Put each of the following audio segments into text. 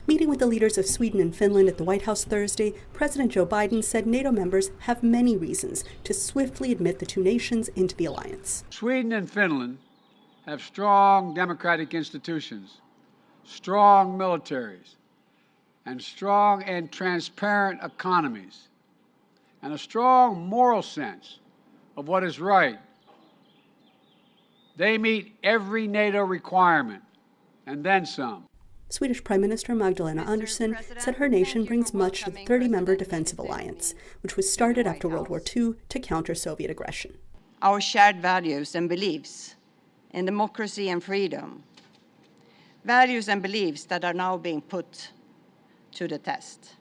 Meeting with the leaders of Sweden and Finland at the White House Thursday, President Joe Biden said NATO members have many reasons to swiftly admit the two nations into the alliance. Sweden and Finland have strong democratic institutions, strong militaries, and strong and transparent economies, and a strong moral sense of what is right. They meet every NATO requirement, and then some. Swedish Prime Minister Magdalena Andersson said her nation brings much to the 30-member defensive alliance, which was started after World War II to counter Soviet aggression. Our shared values and beliefs in democracy and freedom, values and beliefs that are now being put to the test.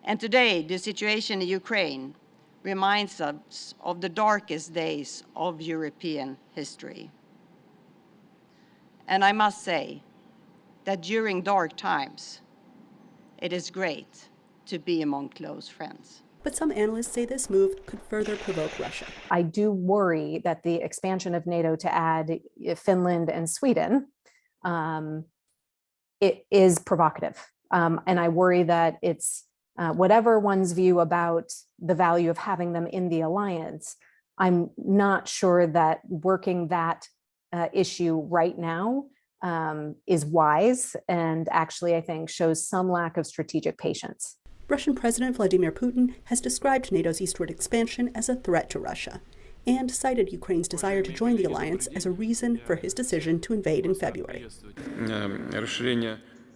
And today, the situation in Ukraine reminds us of the darkest days of European history. And I must say that during dark times, it is great to be among close friends. But some analysts say this move could further provoke Russia. I do worry that the expansion of NATO to add Finland and Sweden, it is provocative. And I worry that it's whatever one's view about the value of having them in the alliance, I'm not sure that working that issue right now is wise, and actually I think shows some lack of strategic patience. Russian President Vladimir Putin has described NATO's eastward expansion as a threat to Russia and cited Ukraine's desire to join the alliance as a reason for his decision to invade in February.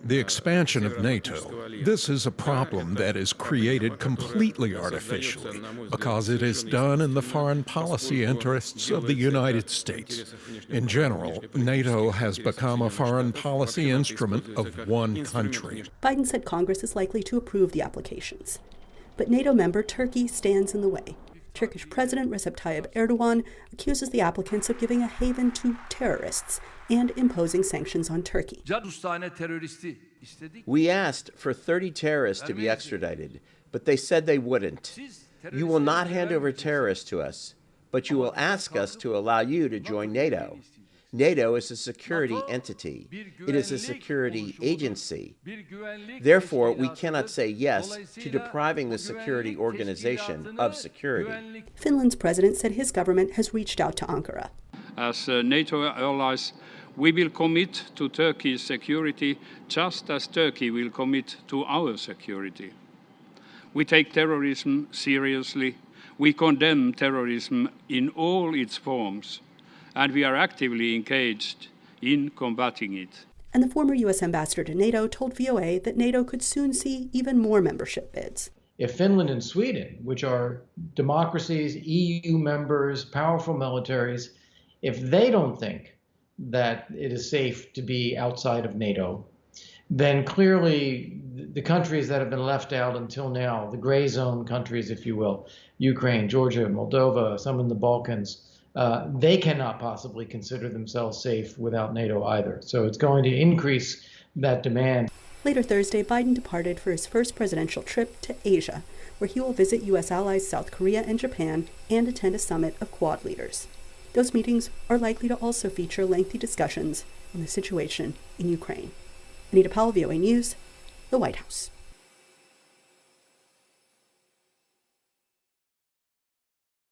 The expansion of NATO, this is a problem that is created completely artificially because it is done in the foreign policy interests of the United States. In general, NATO has become a foreign policy instrument of one country. Biden said Congress is likely to approve the applications. But NATO member Turkey stands in the way. Turkish President Recep Tayyip Erdogan accuses the applicants of giving a haven to terrorists and imposing sanctions on Turkey. We asked for 30 terrorists to be extradited, but they said they wouldn't. You will not hand over terrorists to us, but you will ask us to allow you to join NATO. NATO is a security entity. It is a security agency. Therefore, we cannot say yes to depriving the security organization of security. Finland's president said his government has reached out to Ankara. As NATO allies, we will commit to Turkey's security just as Turkey will commit to our security. We take terrorism seriously. We condemn terrorism in all its forms, and we are actively engaged in combating it. And the former U.S. ambassador to NATO told VOA that NATO could soon see even more membership bids. If Finland and Sweden, which are democracies, EU members, powerful militaries, if they don't think that it is safe to be outside of NATO, then clearly the countries that have been left out until now, the gray zone countries, if you will, Ukraine, Georgia, Moldova, some in the Balkans, they cannot possibly consider themselves safe without NATO either. So it's going to increase that demand. Later Thursday, Biden departed for his first presidential trip to Asia, where he will visit U.S. allies South Korea and Japan and attend a summit of Quad leaders. Those meetings are likely to also feature lengthy discussions on the situation in Ukraine. Anita Powell, VOA News, the White House.